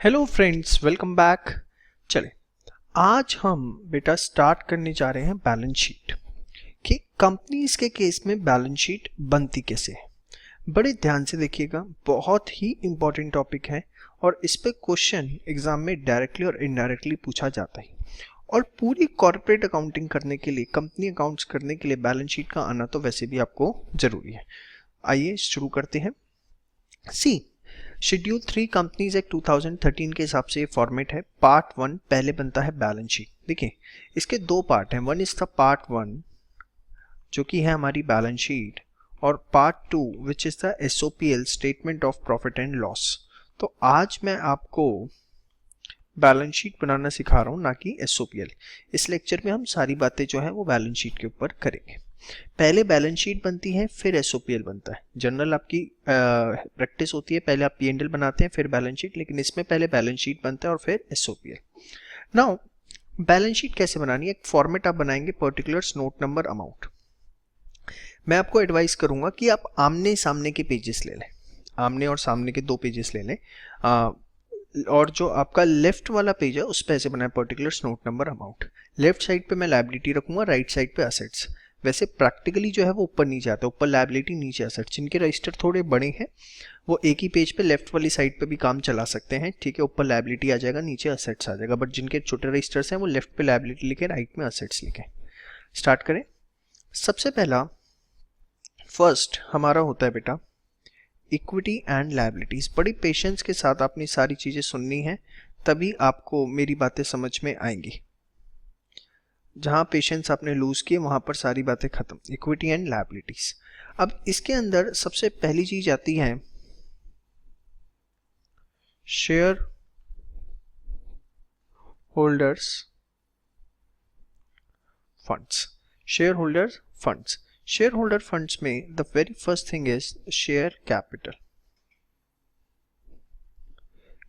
Hello friends, welcome back. चले, आज हम बेटा स्टार्ट करने जा रहे हैं बैलेंस शीट कि कंपनीज के केस में बैलेंस शीट बनती कैसे है। बड़े ध्यान से देखिएगा, बहुत ही इंपॉर्टेंट टॉपिक है और इस पे क्वेश्चन एग्जाम में डायरेक्टली और इनडायरेक्टली पूछा जाता है। और पूरी कॉर्पोरेट अकाउंटिंग करने के लिए, कंपनी अकाउंट्स करने के लिए बैलेंस शीट का आना तो वैसे भी आपको जरूरी है। आइए शुरू करते हैं। सी शेड्यूल 3 कंपनीज एक्ट 2013 के हिसाब से ये फॉर्मेट है। पार्ट 1 पहले बनता है बैलेंस शीट। देखिए, इसके दो पार्ट हैं। वन इज द पार्ट 1 जो कि है हमारी बैलेंस शीट, और part 2 which is the SOPL statement of profit and loss. तो आज मैं आपको बैलेंस शीट बनाना सिखा रहा हूँ, ना कि एसओपीएल। इस लेक्चर में हम सारी बातें जो है वो बैलेंस शीट के ऊपर करेंगे। पहले बैलेंस शीट बनती है, फिर एसओपीएल बनता है। जनरल आपकी प्रैक्टिस होती है, पहले आप पी&एल बनाते हैं फिर बैलेंस शीट, लेकिन इसमें पहले बैलेंस शीट बनता है और फिर एसओपीएल। नाउ बैलेंस शीट कैसे बनानी है? एक फॉर्मेट आप बनाएंगे, पर्टिकुलर्स, नोट नंबर, अमाउंट। मैं आपको एडवाइस करूंगा कि आप आमने सामने के पेजेस ले लें, आमने और सामने के दो पेजेस ले लें। और जो आपका लेफ्ट वाला पेज है उस पे ऐसे बनाए, particulars, note number, amount. Left side पे मैं लायबिलिटी रखूंगा, राइट साइड पे असेट्स। वैसे प्रैक्टिकली जो है वो ऊपर नीचे आता है, ऊपर लायबिलिटी नीचे असेट्स। जिनके रजिस्टर थोड़े बड़े हैं वो एक ही पेज पे लेफ्ट वाली साइड पे भी काम चला सकते हैं, ठीक है। ऊपर लायबिलिटी आ जाएगा, नीचे असेट्स आ जाएगा। बट जिनके छोटे रजिस्टर्स हैं वो लेफ्ट पे लायबिलिटी लिखे, राइट में असेट्स लिखे। स्टार्ट करें। सबसे पहला फर्स्ट हमारा होता है बेटा इक्विटी एंड लायबिलिटीज। बड़ी पेशेंस के साथ आपने सारी चीजें सुननी है, तभी आपको मेरी बातें समझ में आएंगी। जहां पेशेंस आपने लूज किए वहां पर सारी बातें खत्म। Equity and liabilities. अब इसके अंदर सबसे पहली चीज आती है shareholders funds. Shareholder funds. Shareholder funds में the very first thing is share capital.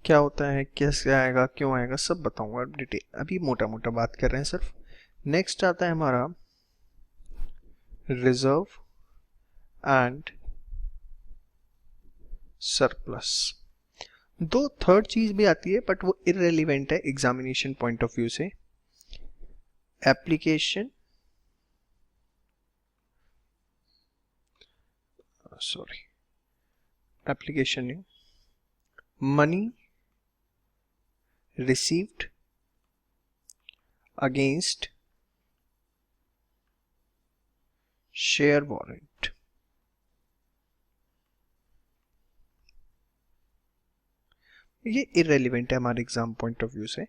क्या होता है, कैसे आएगा, क्यों आएगा, सब बताऊंगा डिटेल। अभी मोटा मोटा बात कर रहे हैं सिर्फ। नेक्स्ट आता है हमारा रिजर्व एंड सरप्लस। दो थर्ड चीज भी आती है बट वो इररेलेवेंट है एग्जामिनेशन पॉइंट ऑफ व्यू से। एप्लीकेशन, सॉरी, एप्लीकेशन नहीं, money received against share warrant। ये इररेलेवेंट है हमारे एग्जाम पॉइंट ऑफ व्यू से।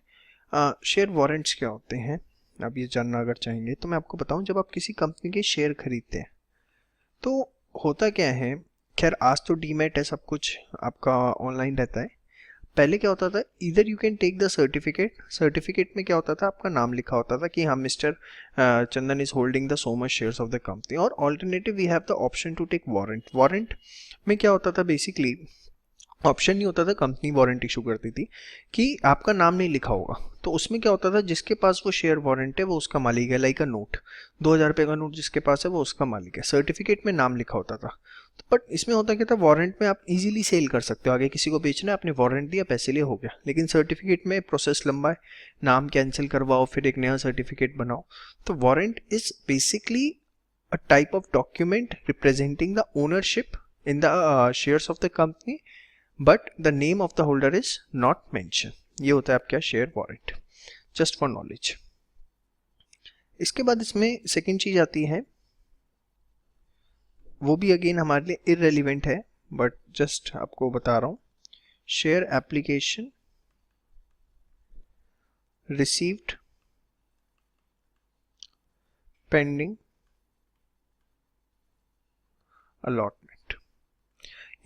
शेयर वारंट्स क्या होते हैं, अब ये जानना अगर चाहेंगे तो मैं आपको बताऊं। जब आप किसी कंपनी के शेयर खरीदते हैं तो होता क्या है, खैर आज तो डीमैट है, सब कुछ आपका ऑनलाइन रहता है। पहले क्या होता था, इधर you can take the certificate. Certificate में क्या होता था, आपका नाम लिखा होता था कि हाँ mister Chandan is holding the so much shares of the company. और alternative we have the option to take warrant. Warrant में क्या होता था, बेसिकली ऑप्शन नहीं होता था, कंपनी वारंट इशू करती थी कि आपका नाम नहीं लिखा होगा। तो उसमें क्या होता था, जिसके पास वो शेयर वारंट है वो उसका मालिक है। लाइक अ नोट, 2000 रुपये का नोट जिसके पास है वो उसका मालिक है। सर्टिफिकेट में नाम लिखा होता था। तो बट इसमें होता क्या था, वारंट में आप इजीली सेल कर सकते हो, आगे किसी को बेचना है, आपने वारंट दिया, पैसे लिए, हो गया। लेकिन सर्टिफिकेट में प्रोसेस लंबा है, नाम कैंसिल करवाओ, फिर एक नया सर्टिफिकेट बनाओ। तो warrant is basically a type of document representing the ownership in the shares of the company, but the name of the holder is not mention. ये होता है आपका share warrant, just for knowledge. इसके बाद इसमें second चीज आती है, वो भी अगेन हमारे लिए इररेलेवेंट है बट जस्ट आपको बता रहा हूं। Share application received pending allotment.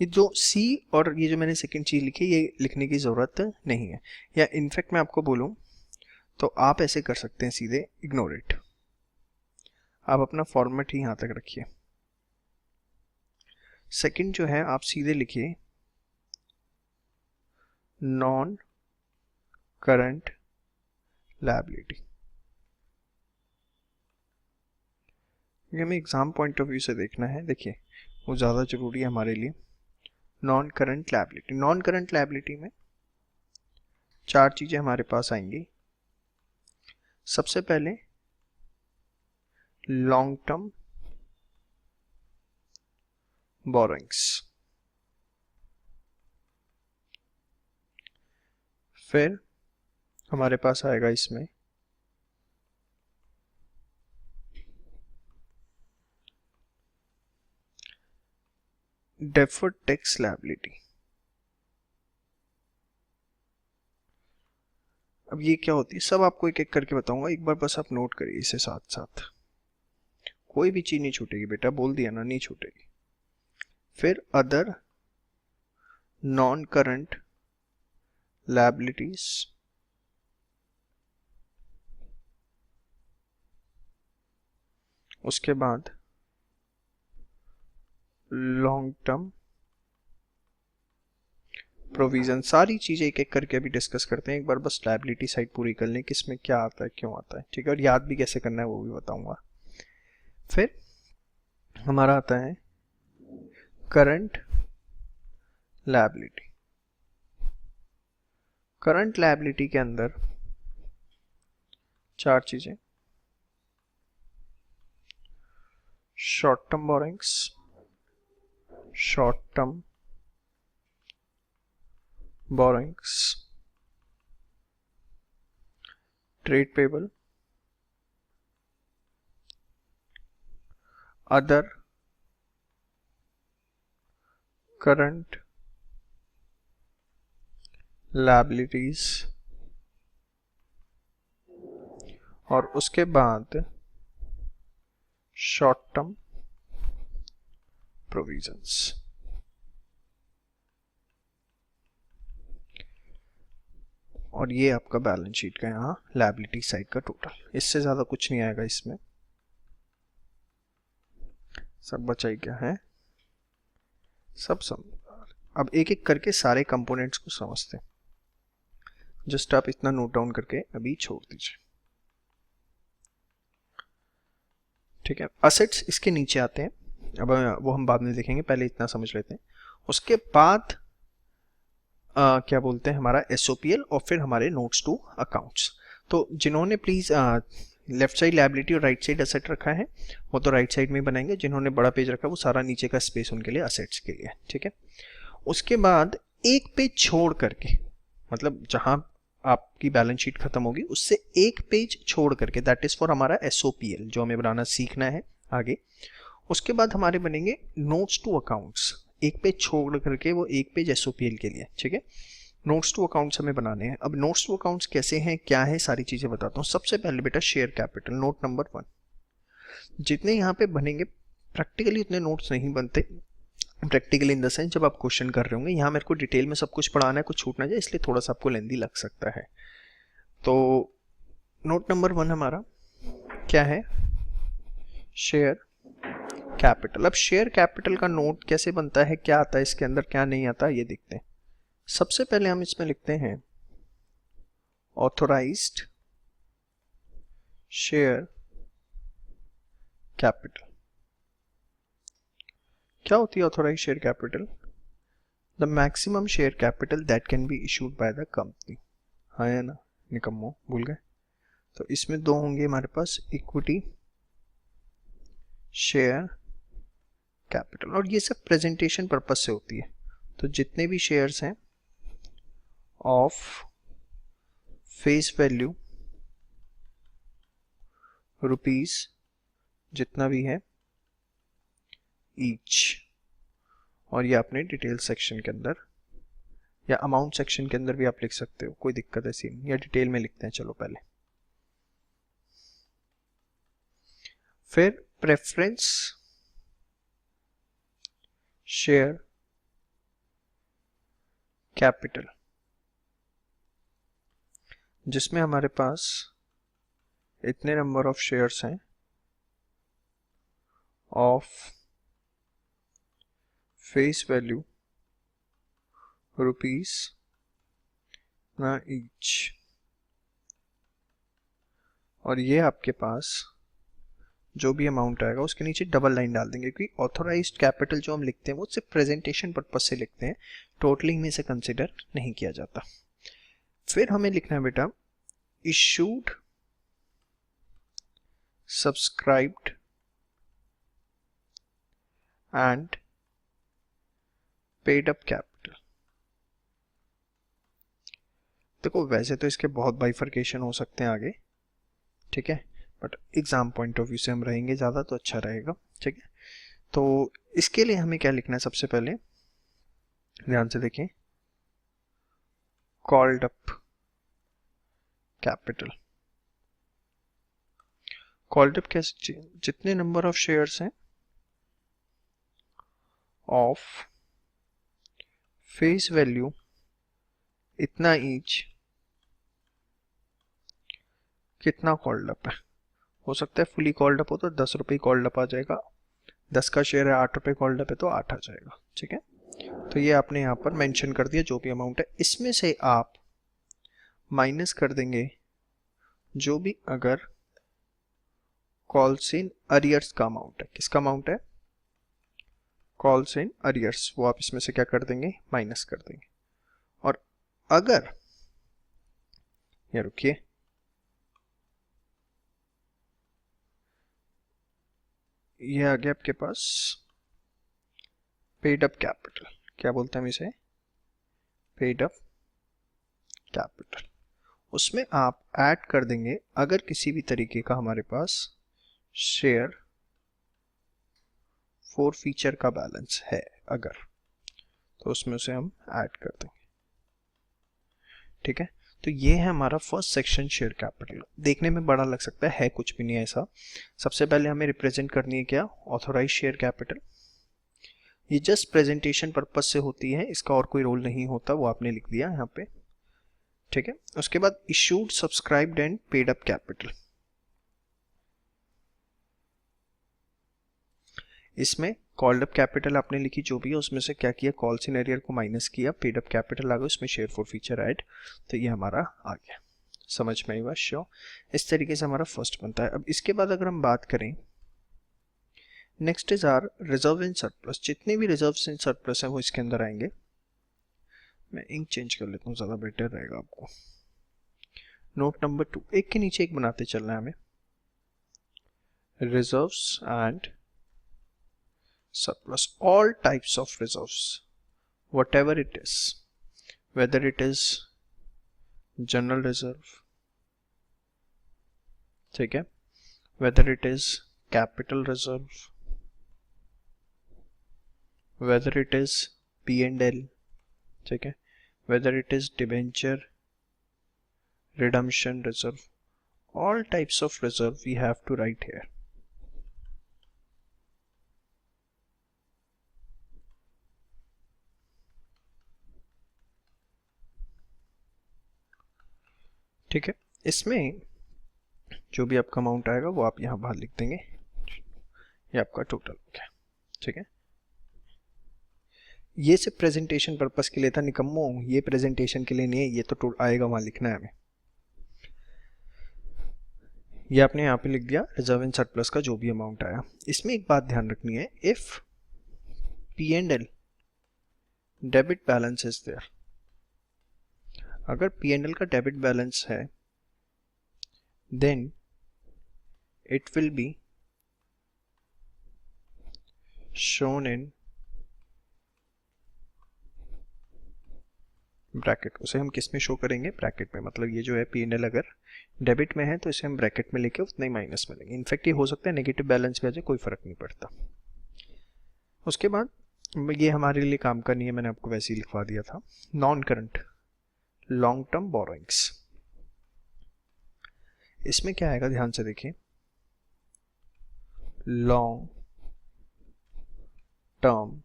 ये जो सी और ये जो मैंने सेकंड चीज लिखी, ये लिखने की जरूरत नहीं है, या इनफैक्ट मैं आपको बोलूं तो आप ऐसे कर सकते हैं, सीधे इग्नोर इट। आप अपना फॉर्मेट ही यहां तक रखिए। सेकंड जो है आप सीधे लिखिए नॉन करंट लायबिलिटी। ये हमें एग्जाम पॉइंट ऑफ व्यू से देखना है, देखिए वो ज़्यादा जरूरी है हमारे लिए। Non current liability. Non current liability में चार चीजें हमारे पास आएंगी। सबसे पहले लॉन्ग टर्म बोरोइंग्स, फिर हमारे पास आएगा इसमें डेफर्ड टैक्स लायबिलिटी। अब ये क्या होती है सब आपको एक एक करके बताऊंगा, एक बार बस आप नोट करिए इसे साथ साथ, कोई भी चीज नहीं छूटेगी बेटा, बोल दिया ना, नहीं छूटेगी। फिर अदर नॉन करंट लायबिलिटीज, उसके बाद लॉन्ग टर्म प्रोविजन। सारी चीजें एक एक करके अभी डिस्कस करते हैं, एक बार बस लायबिलिटी साइड पूरी कर लें, किसमें क्या आता है क्यों आता है, ठीक है, और याद भी कैसे करना है वो भी बताऊंगा। फिर हमारा आता है करंट लायबिलिटी। करंट लायबिलिटी के अंदर चार चीजें, short term borrowings, short term borrowings, trade payable, other current liabilities, और उसके बाद शॉर्ट टर्म प्रोविजंस। और ये आपका बैलेंस शीट का यहाँ लायबिलिटी साइड का टोटल, इससे ज्यादा कुछ नहीं आएगा इसमें। सब बचा ही क्या है, सब समझ। अब एक एक करके सारे कंपोनेंट्स को समझते हैं, जस्ट आप इतना नोट डाउन करके अभी छोड़ दीजिए, ठीक है। असेट्स इसके नीचे आते हैं, अब वो हम बाद में देखेंगे, पहले इतना समझ लेते हैं। उसके बाद क्या बोलते हैं हमारा एसओपीएल, और फिर हमारे नोट्स टू अकाउंट्स। तो जिन्होंने प्लीज लेफ्ट साइड लायबिलिटी और राइट साइड असेट रखा है वो तो राइट साइड में ही बनाएंगे, जिन्होंने बड़ा पेज रखा है वो सारा नीचे का स्पेस उनके लिए असेट्स के लिए, ठीक है। उसके बाद एक पेज छोड़ करके, मतलब जहां आपकी बैलेंस शीट खत्म होगी उससे एक पेज छोड़ करके, दैट इज फॉर हमारा एसओपीएल जो हमें बनाना सीखना है आगे। उसके बाद हमारे बनेंगे नोट्स टू अकाउंट्स, एक पेज छोड़ करके वो एक पेज एसओपीएल के लिए, ठीक है। नोट्स टू अकाउंट्स हमें बनाने हैं। अब नोट्स टू अकाउंट्स कैसे हैं क्या है सारी चीजें बताता हूँ। सबसे पहले बेटा शेयर कैपिटल, नोट नंबर 1। जितने यहाँ पे बनेंगे प्रैक्टिकली उतने नोट्स नहीं बनते, प्रैक्टिकली इन द सेंस जब आप क्वेश्चन कर रहे होंगे, यहाँ मेरे को डिटेल में सब कुछ पढ़ाना है, कुछ छूट ना जाए, इसलिए थोड़ा सा आपको लेंदी लग सकता है। तो नोट नंबर 1 हमारा क्या है, शेयर कैपिटल। अब शेयर कैपिटल का नोट कैसे बनता है, क्या आता है इसके अंदर क्या नहीं आता, ये देखते हैं। सबसे पहले हम इसमें लिखते हैं ऑथोराइज्ड शेयर कैपिटल। क्या होती है authorised share capital? The maximum share capital that can be issued by the company. हाँ है ना, निकम्मो भूल गए। तो इसमें दो होंगे हमारे पास, इक्विटी शेयर कैपिटल, और ये सब प्रेजेंटेशन पर्पस से होती है। तो जितने भी शेयर्स हैं ऑफ फेस वैल्यू रुपीस जितना भी है ईच, और ये आपने डिटेल सेक्शन के अंदर या अमाउंट सेक्शन के अंदर भी आप लिख सकते हो, कोई दिक्कत ऐसी नहीं, या डिटेल में लिखते हैं। चलो पहले फिर प्रेफरेंस शेयर कैपिटल, जिसमें हमारे पास इतने नंबर ऑफ शेयर्स हैं ऑफ फेस वैल्यू रुपीस ना ईच, और ये आपके पास जो भी अमाउंट आएगा उसके नीचे डबल लाइन डाल देंगे, क्योंकि ऑथोराइज्ड कैपिटल जो हम लिखते हैं वो सिर्फ प्रेजेंटेशन पर्पस से लिखते हैं, टोटलिंग में से कंसिडर नहीं किया जाता। फिर हमें लिखना है बेटा issued, subscribed and paid up capital. देखो वैसे तो इसके बहुत बाइफर्केशन हो सकते हैं आगे, ठीक है, but exam point of view से हम रहेंगे ज़्यादा तो अच्छा रहेगा, ठीक है। तो इसके लिए हमें क्या लिखना है, सबसे पहले ध्यान से देखें, called up capital. Called up कैसे, जितने नंबर ऑफ शेयर्स हैं ऑफ फेस वैल्यू इतना ईच, कितना कॉल्ड अप है। हो सकता है फुली कॉल्ड अप हो तो 10 रुपये कॉल्ड अप आ जाएगा, 10 का शेयर है 8 रुपये कॉल्ड अप है तो 8 आ जाएगा, ठीक है। तो ये आपने यहाँ पर मेंशन कर दिया जो भी अमाउंट है। इसमें से आप माइनस कर देंगे जो भी अगर कॉल्स इन अरियर्स का अमाउंट है। किसका अमाउंट है, कॉल्स इन अरियर्स, वो आप इसमें से क्या कर देंगे, माइनस कर देंगे। और अगर ये रुकिए, ये आ गया आपके पास पेड अप कैपिटल, क्या बोलते हैं हम इसे, पेड अप कैपिटल। उसमें आप ऐड कर देंगे अगर किसी भी तरीके का हमारे पास शेयर फोर फीचर का बैलेंस है अगर, तो उसमें उसे हम ऐड कर देंगे, ठीक है। तो ये है हमारा फर्स्ट सेक्शन शेयर कैपिटल। देखने में बड़ा लग सकता है कुछ भी नहीं है ऐसा। सबसे पहले हमें रिप्रेजेंट करनी है क्या, ऑथोराइज शेयर कैपिटल। ये जस्ट प्रेजेंटेशन पर्पज से होती है, इसका और कोई रोल नहीं होता, वो आपने लिख दिया यहाँ पे, ठीक है। उसके बाद issued, subscribed and paid up capital. इसमें कॉल्ड अप कैपिटल आपने लिखी जो भी है, उसमें से क्या किया, कॉल्स इन एरियर को माइनस किया, पेड अप कैपिटल आ गया, उसमें शेयर फॉर फीचर ऐड, तो ये हमारा आ गया। समझ में आई बात, श्योर। इस तरीके से हमारा फर्स्ट बनता है। अब इसके बाद अगर हम बात करें, next is are reserve in surplus. जितने भी रिजर्व इन सरप्लस है वो इसके अंदर आएंगे। मैं इंक चेंज कर लेता हूँ, ज़्यादा बेटर रहेगा आपको। नोट नंबर 2, एक के नीचे एक बनाते चलना है हमें। Reserves and surplus, all types of reserves, whatever it is, whether it is general reserve, ठीक है, whether it is capital reserve, whether it is P&L, ठीक है, whether it is debenture, redemption reserve, all types of reserve we have to write here. ठीक है, इसमें जो भी आपका अमाउंट आएगा वो आप यहाँ बाहर लिख देंगे, ये आपका टोटल हो गया, ठीक है। ये सिर्फ प्रेजेंटेशन पर्पस के लिए था निकम्मो, ये प्रेजेंटेशन के लिए नहीं है, ये तो आएगा वहाँ लिखना है हमें। ये आपने यहाँ पे लिख दिया रिजर्व एंड सरप्लस का जो भी अमाउंट आया। इसमें एक बात ध्यान रखनी है, if P&L debit balance is there, अगर P&L का डेबिट बैलेंस है then it will be shown in bracket. उसे हम किस में शो करेंगे, ब्रैकेट में। मतलब ये जो है P&L अगर डेबिट में है तो इसे हम ब्रैकेट में लेके उतना ही माइनस में लेंगे। इनफैक्ट ये हो सकता है नेगेटिव बैलेंस पे आ जाए, कोई फर्क नहीं पड़ता। उसके बाद ये हमारे लिए काम का नहीं है, मैंने आपको वैसे ही लिखवा दिया था। Non current long term borrowings, इसमें क्या आएगा ध्यान से देखिए, long term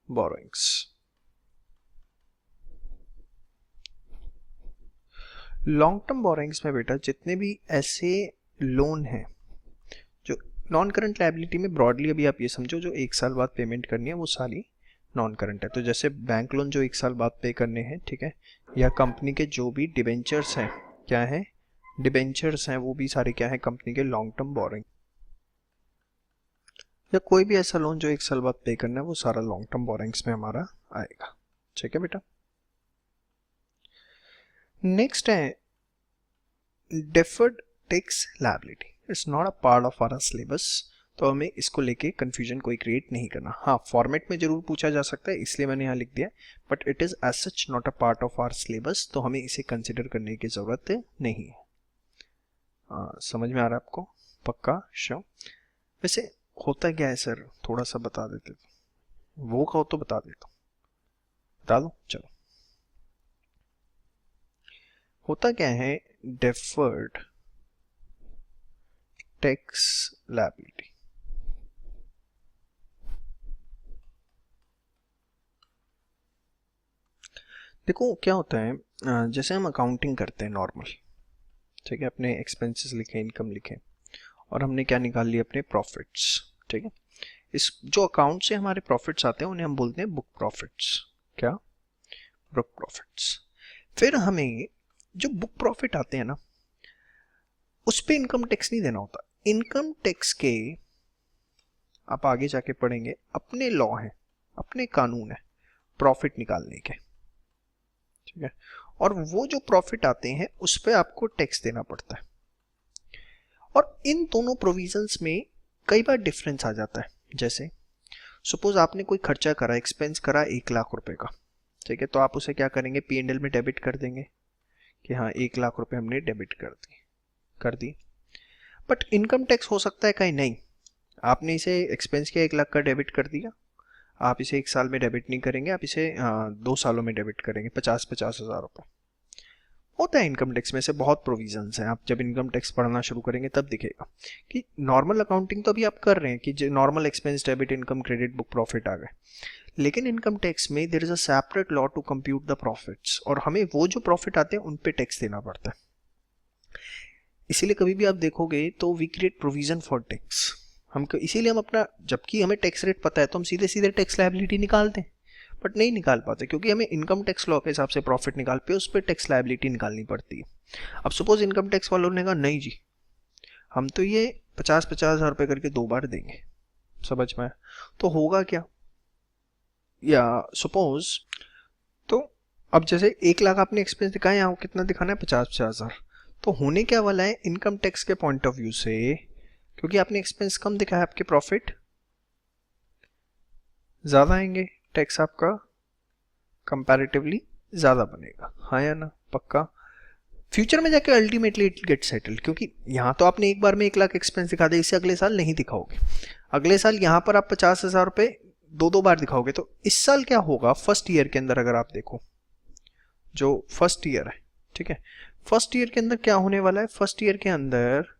borrowings. Long term borrowings में बेटा जितने भी ऐसे लोन हैं जो नॉन करंट लायबिलिटी में, ब्रॉडली अभी आप ये समझो जो 1 साल बाद पेमेंट करनी है वो सारी नॉन करंट है। तो जैसे बैंक लोन जो 1 साल बाद पे करने हैं, ठीक है, या कंपनी के जो भी डिबेंचर्स हैं, क्या है, डिबेंचर्स हैं, वो भी सारे क्या है, कंपनी के लॉन्ग टर्म बोरोइंग। या कोई भी ऐसा लोन जो 1 साल बाद पे करना है वो सारा लॉन्ग टर्म बोरोइंग्स में हमारा आएगा, ठीक है बेटा। नेक्स्ट है deferred tax liability, it's not a part of our syllabus, तो हमें इसको लेके कंफ्यूजन कोई क्रिएट नहीं करना। हाँ, फॉर्मेट में जरूर पूछा जा सकता है, इसलिए मैंने यहाँ लिख दिया, but it is as such not a part of our syllabus, तो हमें इसे कंसिडर करने की जरूरत नहीं है। समझ में आ रहा है आपको? पक्का? श्योर? वैसे होता क्या है सर, थोड़ा सा बता देते, वो कहो तो बता देता हूँ, बता दो चलो। होता क्या है, डेफर्ड टैक्स लायबिलिटी, देखो क्या होता है, जैसे हम अकाउंटिंग करते हैं नॉर्मल, ठीक है, अपने एक्सपेंसेस लिखे, इनकम लिखे, और हमने क्या निकाल लिया, अपने प्रॉफिट्स, ठीक है। इस जो अकाउंट से हमारे प्रॉफिट्स आते हैं उन्हें हम बोलते हैं बुक प्रॉफिट्स। क्या? Book profits. फिर हमें जो बुक प्रॉफिट आते हैं ना, उस पे इनकम टैक्स नहीं देना होता। इनकम टैक्स के आप आगे जाके पढ़ेंगे, अपने लॉ हैं, अपने कानून है प्रॉफिट निकालने के, ठीक है, और वो जो प्रॉफिट आते हैं उस पे आपको टैक्स देना पड़ता है। और इन दोनों प्रोविजंस में कई बार डिफरेंस आ जाता है। जैसे सपोज आपने कोई खर्चा करा, एक्सपेंस करा 1 लाख रुपए का, ठीक है, तो आप उसे क्या करेंगे, P&L में डेबिट कर देंगे कि हाँ 1 लाख रुपए हमने डेबिट कर दी। बट इनकम टैक्स हो सकता है कहीं नहीं, आपने इसे एक्सपेंस किया 1 लाख का, डेबिट कर दिया, आप इसे 1 साल में डेबिट नहीं करेंगे, आप इसे 2 सालों में डेबिट करेंगे, 50 हजार रुपये। होता है इनकम टैक्स में से बहुत प्रोविजंस हैं, आप जब इनकम टैक्स पढ़ना शुरू करेंगे तब दिखेगा कि नॉर्मल अकाउंटिंग तो अभी आप कर रहे हैं कि normal expense, debit, income, credit, book profit आ गए, लेकिन इनकम टैक्स में there is a separate law to compute the profits, और हमें वो जो प्रॉफिट आते हैं उन पे टैक्स देना पड़ता है। इसीलिए कभी भी आप देखोगे तो we create provision for tax, इसीलिए हम अपना, जबकि हमें टैक्स रेट पता है तो हम सीधे सीधे टैक्स लायबिलिटी निकालते हैं, बट नहीं निकाल पाते क्योंकि हमें इनकम टैक्स लॉ के हिसाब से प्रॉफिट निकाल पे उस पर टैक्स लायबिलिटी निकालनी पड़ती है। अब सपोज इनकम टैक्स वालों ने कहा नहीं जी, हम तो ये 50 हजार रुपये करके 2 बार देंगे, समझ में? तो होगा क्या, या सपोज, तो अब जैसे 1 लाख आपने एक्सपेंस दिखाया, यहाँ कितना दिखाना है, 50 हजार, तो होने क्या वाला है इनकम टैक्स के पॉइंट ऑफ व्यू से, क्योंकि आपने एक्सपेंस कम दिखाया, आपके प्रॉफिट ज्यादा आएंगे, टैक्स आपका कंपैरेटिवली ज्यादा बनेगा। हाँ या ना? पक्का? फ्यूचर में जाके अल्टीमेटली इट गेट सेटल्ड, क्योंकि यहाँ तो आपने एक बार में 1 लाख एक्सपेंस दिखा दिया, इससे अगले साल नहीं दिखाओगे, अगले साल यहाँ पर आप 50 हजार रुपये 2 बार दिखाओगे। तो इस साल क्या होगा, फर्स्ट ईयर के अंदर अगर आप देखो, जो फर्स्ट ईयर है, ठीक है, फर्स्ट ईयर के अंदर क्या होने वाला है, फर्स्ट ईयर के अंदर,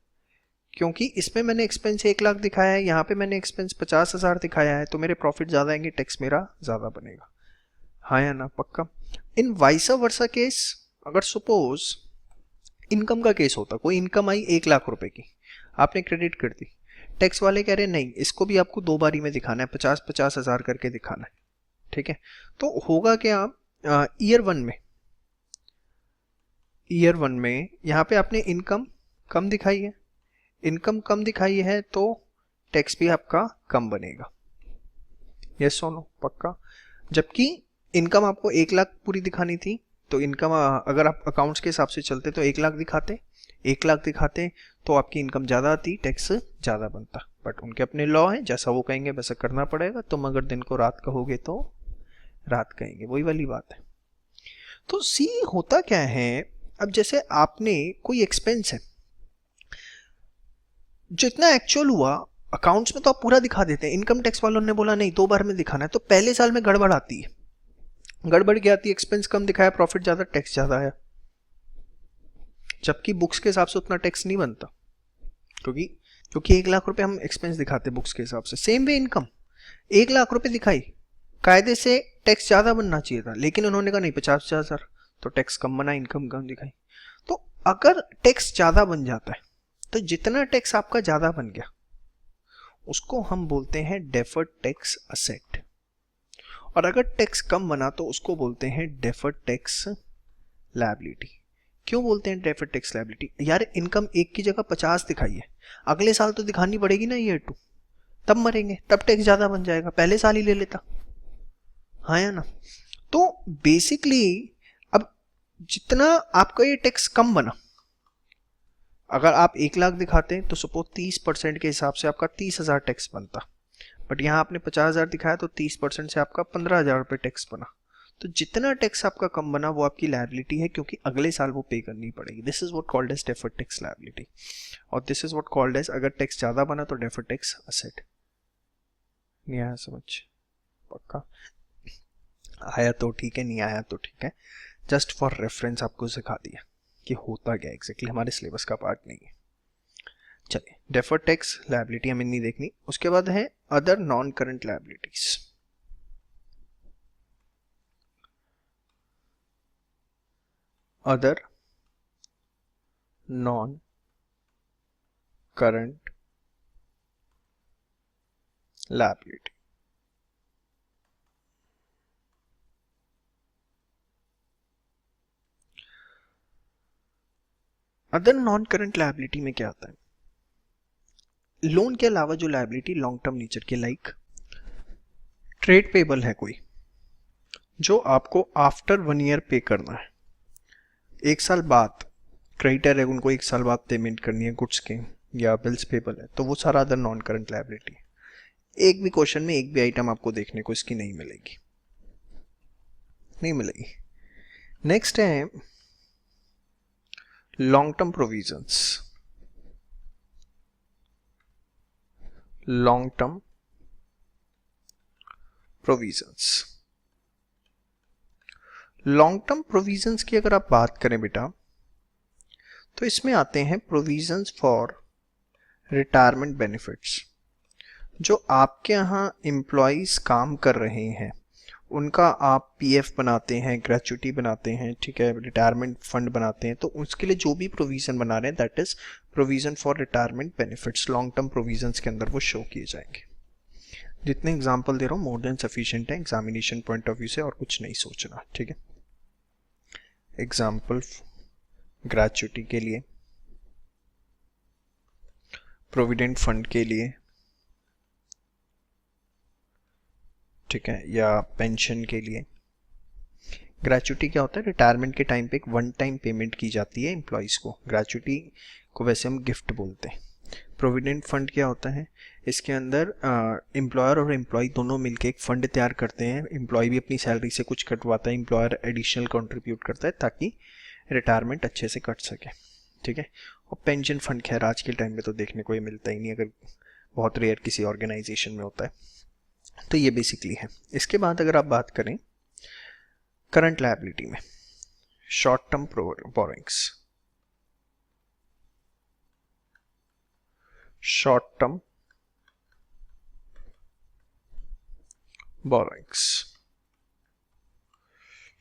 क्योंकि इसमें मैंने एक्सपेंस 1 लाख दिखाया है, यहाँ पे मैंने एक्सपेंस 50 हजार दिखाया है, तो मेरे प्रॉफिट ज्यादा आएंगे, टैक्स मेरा ज्यादा बनेगा। हाँ या ना? पक्का? इन वाइस वर्सा केस, अगर सपोज इनकम का केस होता, कोई इनकम आई 1 लाख रुपए की, आपने क्रेडिट कर दी, टैक्स वाले कह रहे हैं नहीं, इसको भी आपको 2 बारी में दिखाना है, 50 हजार करके दिखाना है, ठीक है। तो होगा क्या, ईयर वन में यहाँ पे आपने इनकम कम दिखाई है, इनकम कम दिखाई है तो टैक्स भी आपका कम बनेगा। यस और नो? पक्का? जबकि इनकम आपको 1 लाख पूरी दिखानी थी, तो इनकम अगर आप अकाउंट्स के हिसाब से चलते तो 1 लाख दिखाते, 1 लाख दिखाते तो आपकी इनकम ज़्यादा आती, टैक्स ज़्यादा बनता, बट उनके अपने लॉ हैं, जैसा वो कहेंगे वैसा करना पड़ेगा। तुम अगर दिन को रात कहोगे तो रात कहेंगे, वही वाली बात है। तो सी होता क्या है, अब जैसे आपने कोई एक्सपेंस है, जितना एक्चुअल हुआ अकाउंट्स में तो आप पूरा दिखा देते हैं, इनकम टैक्स वालों ने बोला नहीं 2 बार में दिखाना है, तो पहले साल में गड़बड़ आती है। गड़बड़ क्या आती है, एक्सपेंस कम दिखाया, प्रॉफिट ज्यादा, टैक्स ज्यादा आया, जबकि बुक्स के हिसाब से उतना टैक्स नहीं बनता, क्योंकि 1 लाख रुपए हम एक्सपेंस दिखाते बुक्स के हिसाब से। सेम वे इनकम 1 लाख रुपए दिखाई, कायदे से टैक्स ज्यादा बनना चाहिए था, लेकिन उन्होंने कहा नहीं 50 हजार, तो टैक्स कम बना, इनकम कम दिखाई। तो अगर टैक्स ज्यादा बन जाता है, तो जितना टैक्स आपका ज्यादा बन गया उसको हम बोलते हैं डेफर्ड टैक्स असेट, और अगर टैक्स कम बना तो उसको बोलते हैं डेफर्ड टैक्स लायबिलिटी। क्यों बोलते हैं डेफर्ड टैक्स लायबिलिटी? यार इनकम 1 की जगह 50 दिखाई है, अगले साल तो दिखानी पड़ेगी ना ईयर 2, तब मरेंगे, तब टैक्स ज्यादा बन जाएगा, पहले साल ही ले लेता। हाँ या ना? तो बेसिकली अब जितना आपका ये टैक्स कम बना, अगर आप 1 लाख दिखाते हैं तो सपोज 30% के हिसाब से आपका 30,000 टैक्स बनता, बट यहाँ आपने 50,000 दिखाया तो 30% से आपका 15,000 रुपये टैक्स बना। तो जितना टैक्स आपका कम बना वो आपकी लायबिलिटी है, क्योंकि अगले साल वो पे करनी पड़ेगी। This is what called as deferred tax liability, और this is what called as, अगर टैक्स ज़्यादा बना तो डेफर्ड टैक्स असेट। नहीं आया समझ? पक्का आया तो ठीक है, नहीं आया तो ठीक है, जस्ट फॉर रेफरेंस आपको सिखा दिया कि होता क्या एग्जैक्टली, हमारे सिलेबस का पार्ट नहीं है। चलिए, डेफर्ड टैक्स लायबिलिटी हमें नहीं देखनी। उसके बाद है other non current liabilities. Other non current liability. Other non current liability में क्या आता है? लोन के अलावा जो लायबिलिटी लॉन्ग टर्म नेचर के, लाइक ट्रेड पेबल है कोई, जो आपको आफ्टर 1 ईयर पे करना है, 1 साल बाद क्रेडिटर है, उनको 1 साल बाद पेमेंट करनी है गुड्स के या बिल्स पेबल है, तो वो सारा अदर नॉन करंट लायबिलिटी है। एक भी क्वेश्चन में एक भी आइटम आपको देखने को इसकी नहीं मिलेगी, नहीं मिलेगी। नेक्स्ट है long term provisions. Long term provisions, long term provisions की अगर आप बात करें बेटा, तो इसमें आते हैं प्रोविजंस फॉर रिटायरमेंट बेनिफिट्स। जो आपके यहाँ एम्प्लॉयज काम कर रहे हैं उनका आप पीएफ बनाते हैं, ग्रेचुटी बनाते हैं, ठीक है, रिटायरमेंट फंड बनाते हैं, तो उसके लिए जो भी प्रोविजन बना रहे हैं that is provision for retirement benefits, long term provisions के अंदर वो शो किए जाएंगे। जितने एग्जांपल दे रहा हूँ मोर देन सफिशिएंट है एग्जामिनेशन पॉइंट ऑफ व्यू से, और कुछ नहीं सोचना, ठीक है। एग्जाम्पल ग्रेचुटी के लिए, प्रोविडेंट फंड के लिए, ठीक है, या पेंशन के लिए। ग्रेचुटी क्या होता है? रिटायरमेंट के टाइम पे एक वन टाइम पेमेंट की जाती है एम्प्लॉयज़ को, ग्रेचुटी को वैसे हम गिफ्ट बोलते हैं। प्रोविडेंट फंड क्या होता है? इसके अंदर एम्प्लॉयर और एम्प्लॉय दोनों मिलकर एक फंड तैयार करते हैं, एम्प्लॉय भी अपनी सैलरी से कुछ कटवाता है, एम्प्लॉयर एडिशनल कंट्रीब्यूट करता है ताकि रिटायरमेंट अच्छे से कट सके, ठीक है। और पेंशन फंड खैर आज के टाइम में तो देखने को ही मिलता ही नहीं, अगर बहुत रेयर किसी ऑर्गेनाइजेशन में होता है। तो ये बेसिकली है। इसके बाद अगर आप बात करें करंट लायबिलिटी में, short term borrowings, short term borrowings,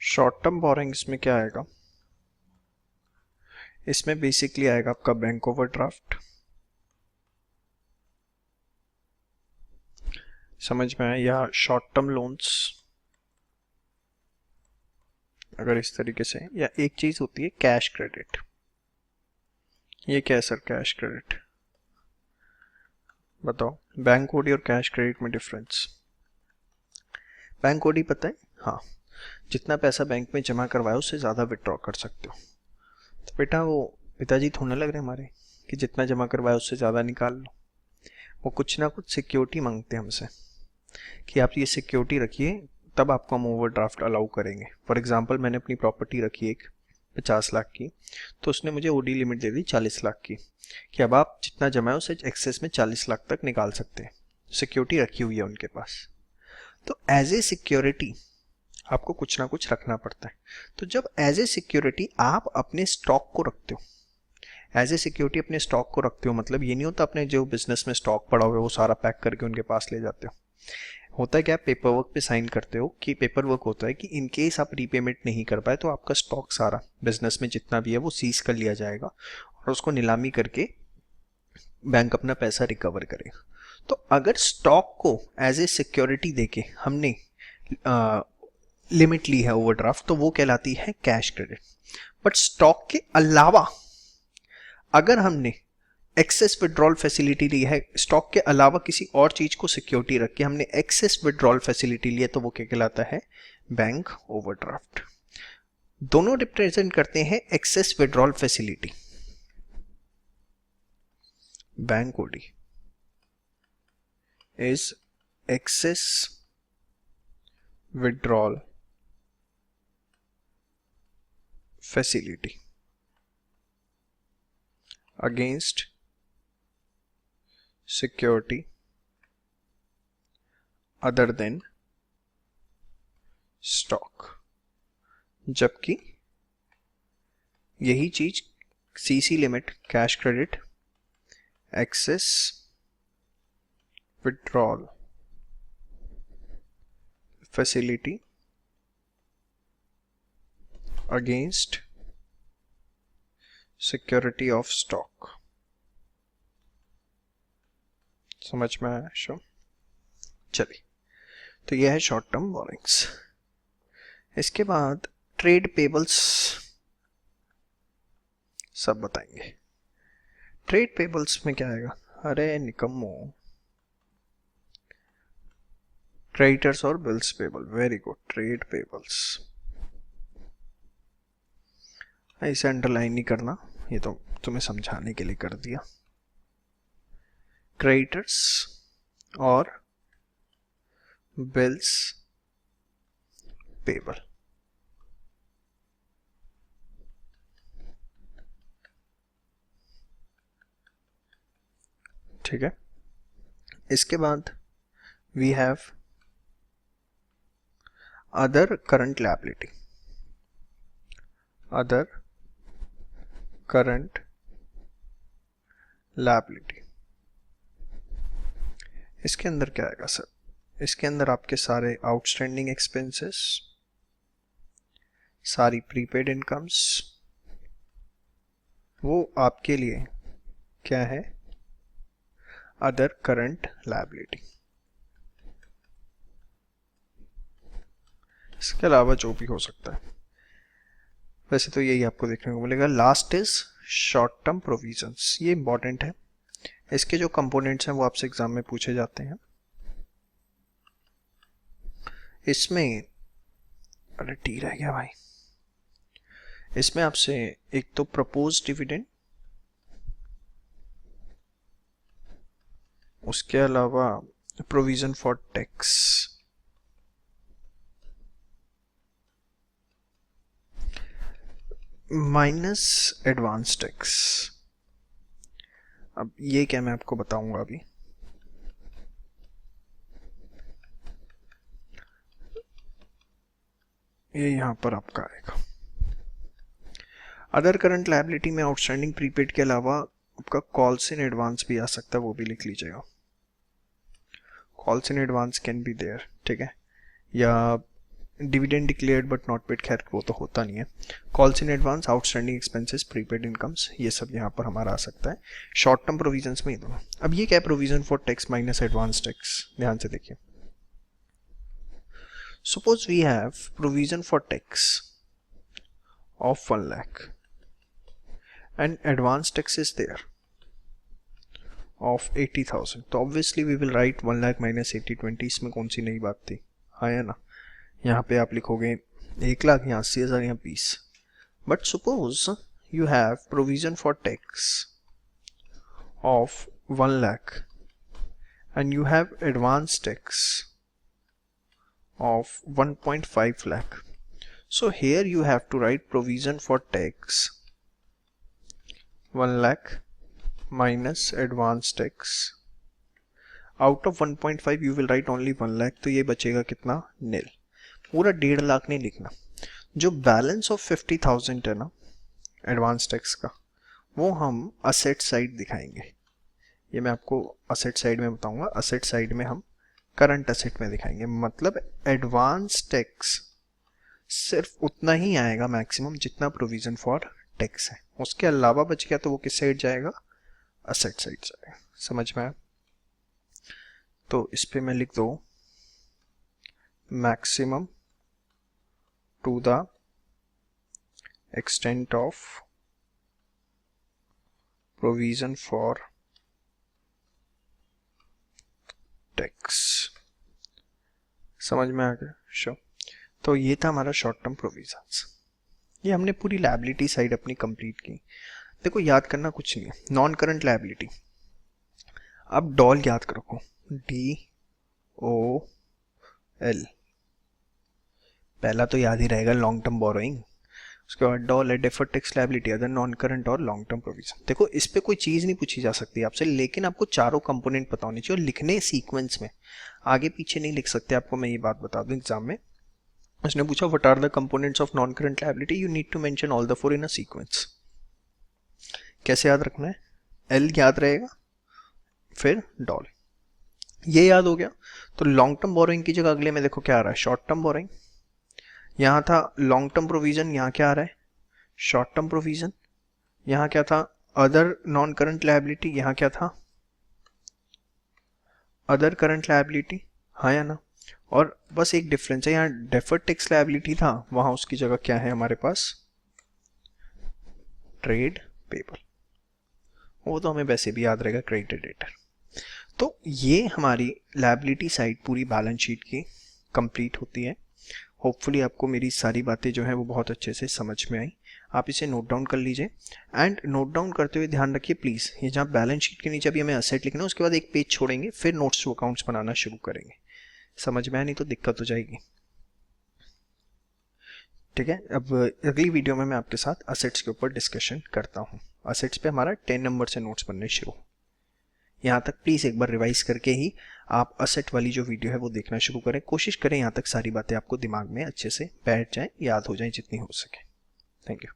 short term borrowings में क्या आएगा? इसमें बेसिकली आएगा आपका बैंक ओवरड्राफ्ट, समझ में आया, या शॉर्ट टर्म लोन्स अगर इस तरीके से, या एक चीज होती है कैश क्रेडिट। ये क्या है सर कैश क्रेडिट? बताओ, बैंक ओडी और कैश क्रेडिट में डिफरेंस। बैंक ओडी पता है? हाँ, जितना पैसा बैंक में जमा करवाया उससे ज़्यादा विड्रॉ कर सकते हो। तो बेटा वो पिताजी थोड़े लग रहे हमारे कि जितना जमा करवाया उससे ज़्यादा निकाल लो। वो कुछ ना कुछ सिक्योरिटी मांगते हैं हमसे कि आप ये सिक्योरिटी रखिए तब आपको हम ओवरड्राफ्ट अलाउ करेंगे। फॉर एग्जांपल मैंने अपनी प्रॉपर्टी रखी एक 50 लाख की, तो उसने मुझे ओडी लिमिट दे दी 40 लाख की कि अब आप जितना जमा है उससे एक्सेस में 40 लाख तक निकाल सकते हैं। सिक्योरिटी रखी हुई है उनके पास। तो एज ए सिक्योरिटी आपको कुछ ना कुछ रखना पड़ता है। तो जब एज ए सिक्योरिटी आप अपने स्टॉक को रखते हो, एज ए सिक्योरिटी अपने स्टॉक को रखते हो, मतलब ये नहीं होता अपने जो बिजनेस में स्टॉक पड़ा हुआ है वो सारा पैक करके उनके पास ले जाते हो। होता है क्या, पेपर वर्क पे साइन करते हो कि पेपर वर्क होता है कि इन केस आप रीपेमेंट नहीं कर पाए तो आपका स्टॉक सारा बिजनेस में जितना भी है वो सीज कर लिया जाएगा और उसको नीलामी करके बैंक अपना पैसा रिकवर करेगा। तो अगर स्टॉक को एज ए सिक्योरिटी देके हमने लिमिट ली है ओवरड्राफ्ट, तो वो कहलाती है कैश क्रेडिट। बट स्टॉक के अलावा अगर हमने एक्सेस विड्रॉल फैसिलिटी ली है, स्टॉक के अलावा किसी और चीज को सिक्योरिटी रख के हमने एक्सेस विड्रॉल फैसिलिटी ली है, तो वो क्या कहलाता है? Bank overdraft. दोनों रिप्रेजेंट करते हैं excess withdrawal facility. Bank OD is excess withdrawal facility against security other than stock. जबकि यही चीज CC limit cash credit excess withdrawal facility against security of stock. समझ में आया शो? चलिए, तो यह है शॉर्ट टर्म बोरिंग्स। इसके बाद ट्रेड पेबल्स सब बताएंगे। ट्रेड पेबल्स में क्या आएगा? अरे निकम्मो, क्रेडिटर्स और bills payable. Very good, trade payables. ऐसे अंडरलाइन नहीं करना, ये तो तुम्हें समझाने के लिए कर दिया। क्रेडिटर्स और बिल्स पेबल। ठीक है। इसके बाद we have other current liability. Other current liability, इसके अंदर क्या आएगा सर? इसके अंदर आपके सारे आउटस्टैंडिंग एक्सपेंसेस, सारी प्रीपेड इनकम्स, वो आपके लिए क्या है? Other current liability. इसके अलावा जो भी हो सकता है, वैसे तो यही आपको देखने को मिलेगा। Last is short term provisions. ये इंपॉर्टेंट है, इसके जो कंपोनेंट्स हैं वो आपसे एग्जाम में पूछे जाते हैं। इसमें अरे टी रह गया भाई। इसमें आपसे एक तो प्रपोज डिविडेंड, उसके अलावा provision for tax, minus advance tax. अब ये क्या मैं आपको बताऊंगा अभी। ये यहां पर आपका आएगा। अदर करंट लायबिलिटी में आउटस्टैंडिंग प्रीपेड के अलावा आपका कॉल्स इन एडवांस भी आ सकता है, वो भी लिख लीजिएगा। Calls in advance can be there, ठीक है। या dividend declared but not paid, खैर वो तो होता नहीं है। Calls in advance, outstanding expenses, prepaid incomes, ये सब यहाँ पर हमारा आ सकता है शॉर्ट टर्म प्रोविजंस में ही दोनों। अब ये क्या है? Provision for tax minus advance tax. ध्यान से देखिए। Suppose we have provision for tax of 1 lakh and advance tax is there of 80,000, तो obviously we will write 1 lakh minus 80/20। इसमें कौन सी नई बात थी? हाँ है ना। यहाँ पे आप लिखोगे 1 लाख, यहाँ 80,000, यहाँ 20। But suppose you have provision for tax of 1 lakh and you have advance tax of 1.5 lakh. So here you have to write provision for tax 1 lakh minus advance tax. Out of 1.5 you will write only 1 lakh, तो ये बचेगा कितना? nil। पूरा 1.5 लाख नहीं लिखना। जो balance of 50,000 है ना एडवांस टैक्स का, वो हम असेट साइड दिखाएंगे। ये मैं आपको असेट साइड में बताऊंगा। असेट साइड में हम करंट असेट में दिखाएंगे। मतलब एडवांस टैक्स सिर्फ उतना ही आएगा मैक्सिमम जितना प्रोविजन फॉर टैक्स है, उसके अलावा बच गया तो वो किस साइड जाएगा? असेट साइड जाएगा। समझ में आया? तो इस पे मैं लिख दो maximum to the extent of provision for tax. समझ में आ गया? श्योर। तो ये था हमारा शॉर्ट टर्म प्रोविजंस। ये हमने पूरी लायबिलिटी साइड अपनी कंप्लीट की। देखो याद करना कुछ नहीं है, नॉन करंट लायबिलिटी। अब डॉल याद रखो, DOL, पहला तो याद ही रहेगा लॉन्ग टर्म बोरोइंग। उसके बाद डॉल है deferred tax liability, other non current और लॉन्ग टर्म प्रोविजन। देखो इस पे कोई चीज़ नहीं पूछी जा सकती आपसे, लेकिन आपको चारों कंपोनेंट पता होने चाहिए और लिखने सीक्वेंस में, आगे पीछे नहीं लिख सकते। आपको मैं ये बात बता दूं, एग्जाम में उसने पूछा what are the components of non current liability, you need to mention all the four in a sequence. कैसे याद रखना है, एल याद रहेगा, फिर डॉल, ये याद हो गया। तो लॉन्ग टर्म बोरोइंग की जगह अगले में देखो क्या आ रहा है, शॉर्ट टर्म बोरोइंग। यहाँ था लॉन्ग टर्म प्रोविजन, यहाँ क्या आ रहा है, शॉर्ट टर्म प्रोविजन। यहाँ क्या था, अदर नॉन करंट लायबिलिटी, यहाँ क्या था, अदर करंट लायबिलिटी, हाँ या ना। और बस एक डिफरेंस है, यहाँ डेफर्ड टैक्स लायबिलिटी था, वहां उसकी जगह क्या है हमारे पास, ट्रेड पेबल। वो तो हमें वैसे भी याद रहेगा, क्रेडिटर डेटर। तो ये हमारी लायबिलिटी साइड पूरी बैलेंस शीट की कंप्लीट होती है। होपफुली आपको मेरी सारी बातें जो है वो बहुत अच्छे से समझ में आई। आप इसे नोट डाउन कर लीजिए, एंड नोट डाउन करते हुए ध्यान रखिए प्लीज़, ये जहाँ बैलेंस शीट के नीचे अभी हमें असेट लिखना है, उसके बाद एक पेज छोड़ेंगे, फिर नोट्स टू अकाउंट्स बनाना शुरू करेंगे। समझ में आया, नहीं तो दिक्कत हो जाएगी। ठीक है, अब अगली वीडियो में मैं आपके साथ असेट्स के ऊपर डिस्कशन करता हूँ। असेट्स पे हमारा 10 नंबर से नोट्स बनने शुरू। यहाँ तक प्लीज़ एक बार रिवाइज करके ही आप असेट वाली जो वीडियो है वो देखना शुरू करें। कोशिश करें यहाँ तक सारी बातें आपको दिमाग में अच्छे से बैठ जाएं, याद हो जाएं जितनी हो सके। Thank you.